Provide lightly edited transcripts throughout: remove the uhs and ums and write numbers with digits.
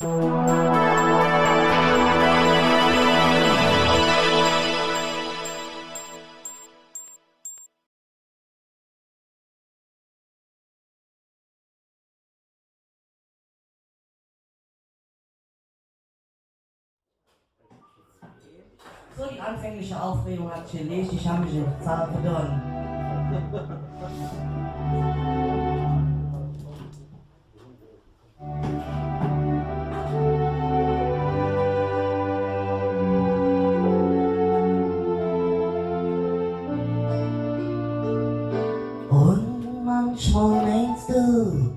So, die anfängliche Aufregung hat sich erledigt, ich habe mich jetzt zart verdorben. Und manchmal meinst du,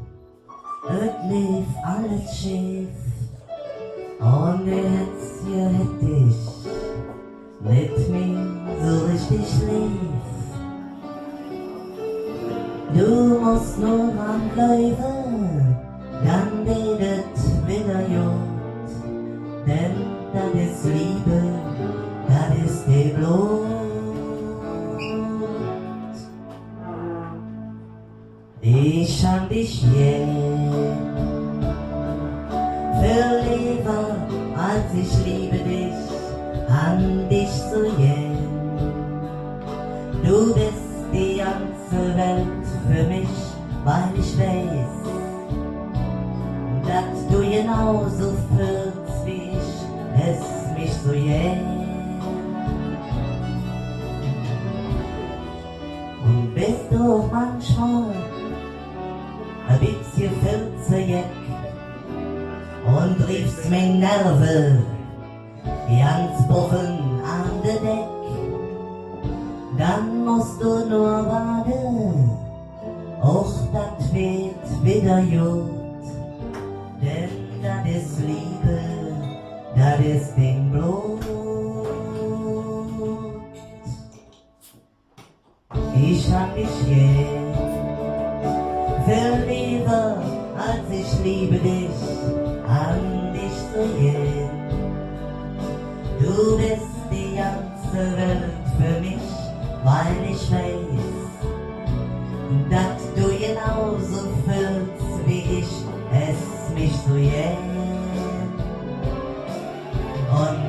es lief alles schief. Und jetzt hier hätte ich mit mir so richtig lief. Du musst nur anbleiben, dann wird es wieder gut. Denn das ist Liebe, das ist die Blut. Ich hab dich gern, viel lieber als ich liebe dich. An dich so gern. Du bist die ganze Welt für mich, weil ich weiß, dass du genauso fühlst wie ich es mich so gern. Und bist du auch manchmal ein bisschen viel zu jeck und triefst mir Nerven ganz Buffen an der Deck, dann musst du nur warten, auch das wird wieder gut, denn das ist Liebe, das ist den Blut. Ich hab dich gern, viel lieber als ich liebe dich, an dich so gern. Du bist die ganze Welt für mich, weil ich weiß, dass du genauso fühlst wie ich es mich so gern. Und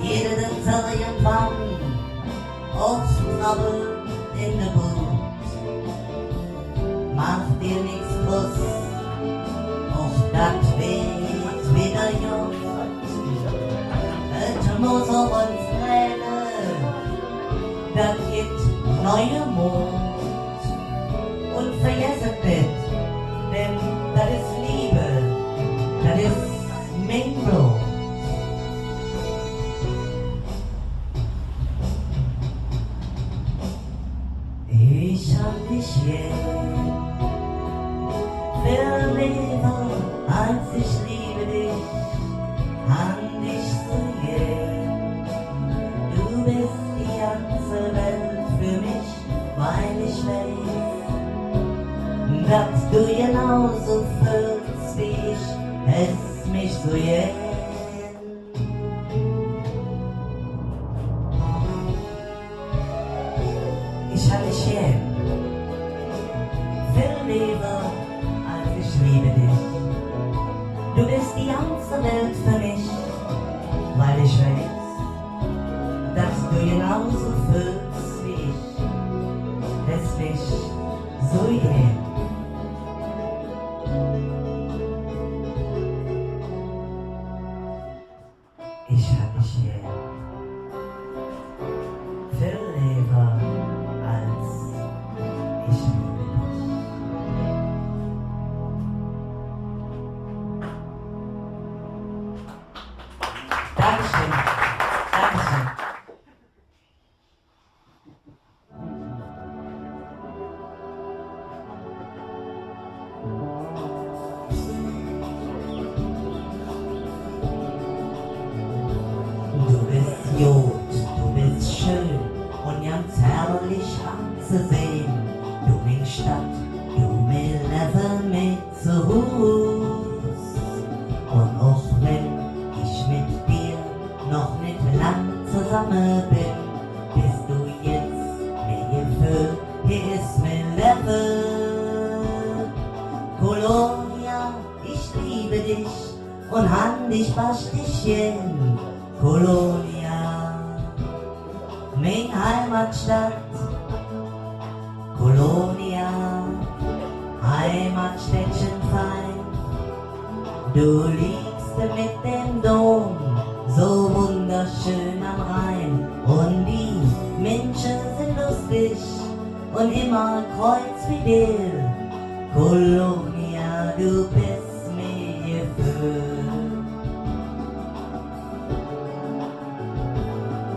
jeder Tag irgendwann oft Trouble in der Boot. Mach dir nichts bloß, auch das wird wieder gut. Es muss auf uns trennen, das gibt neue Mut. Und vergesst nicht, denn das ist Liebe, das ist mein Blut. Ich hab dich gern, viel lieber als ich liebe dich, an dich so gern. Du bist die ganze Welt für mich, weil ich weiß, dass du genauso fühlst wie ich es mich so gern. Ich hab dich gern, viel lieber als ich liebe dich. Du bist die ganze Welt für mich, weil ich weiß, dass du genauso fühlst wie ich es mich so gern. Ich hab dich gern, viel lieber als ich liebe dich. Dankeschön. Dankeschön. Du bist gut, du bist schön und ganz herrlich anzusehen. Du min Stadt, du mir Leben mit zu Hus. Und auch wenn ich mit dir noch nicht lang zusammen bin, bist du jetzt mir Gefühl, hier ist mein Leben. Colonia, ich liebe dich und handig Bastichen, Kolonia, mein Heimatstadt, Kolonia, Heimatstädtchen fein. Du liegst mit dem Dom so wunderschön am Rhein und die Menschen sind lustig und immer kreuzfidel. Kolonia, du bist mir gefühlt.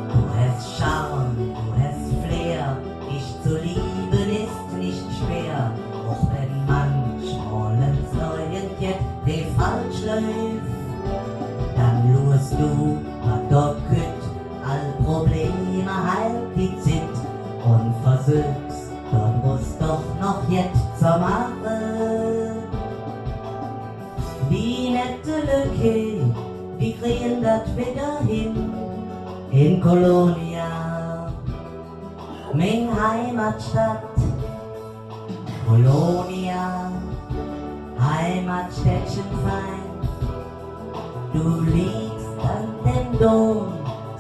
Du hast Charme, du hast Flair, dich zu lieben ist nicht schwer, auch wenn manchmal ins Neue die falsch läuft. Dann lust du, was dort kütt, all Probleme halt die Zit und versuchst, dort muss doch noch jetzt zur Mache. Die nette Lücke, die kriegen das wieder hin in Kolonia, mein Heimatstadt, Kolonia, Heimatstädtchen fein. Du liegst an dem Dom,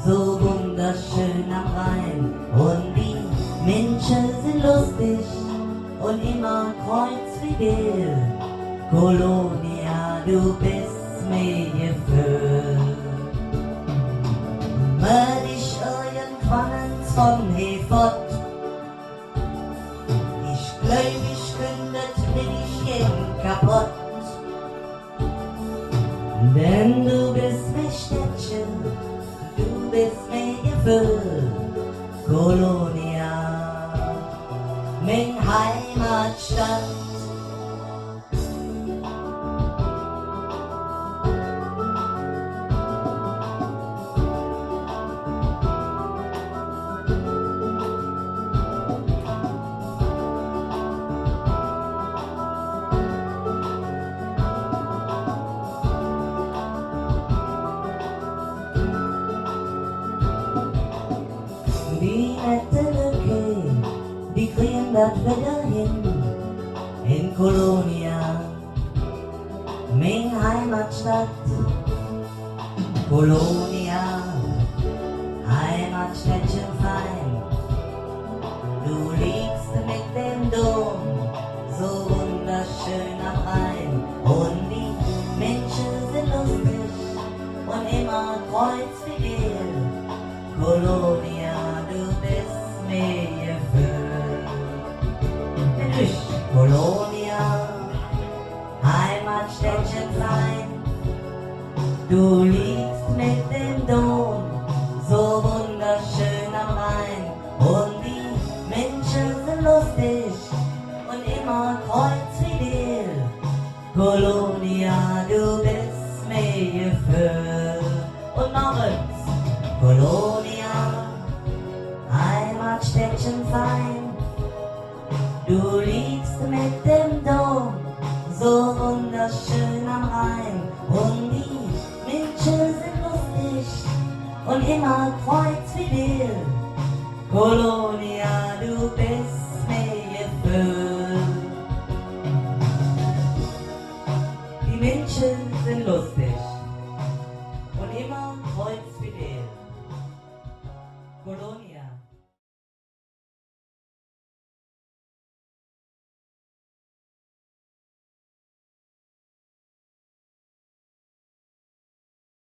so wunderschön am Rhein und die Menschen sind lustig und immer kreuzfidel. Kolonia, du bist mir gefühlt. Mör dich irgendwann von hier fort. Ich glaub, ich kündet bin ich jeden kaputt. Denn du bist mein Städtchen, du bist mir gefüllt. Kolonia, mein Heimatstadt. Die nette Lücke, die kriegen das wieder hin in Kolonia, mein Heimatstadt. Kolonia, Heimatstädtchen fein. Du liegst mit dem Dom so wunderschön am Rhein und die Menschen sind lustig und immer kreuzfidel. Kolonia, du bist mir gefüllt. Kolonia, Heimatstädtchen fein. Du liegst mit dem Dom so wunderschön am Rhein und die Menschen sind lustig und immer kreuzfidel. Kolonia, du bist mir gefüllt. Und noch eins. Kolonia, Heimatstädtchen fein. Du liegst mit dem Dom so wunderschön am Rhein und die Menschen sind lustig und immer kreuzfidel. Kolonia.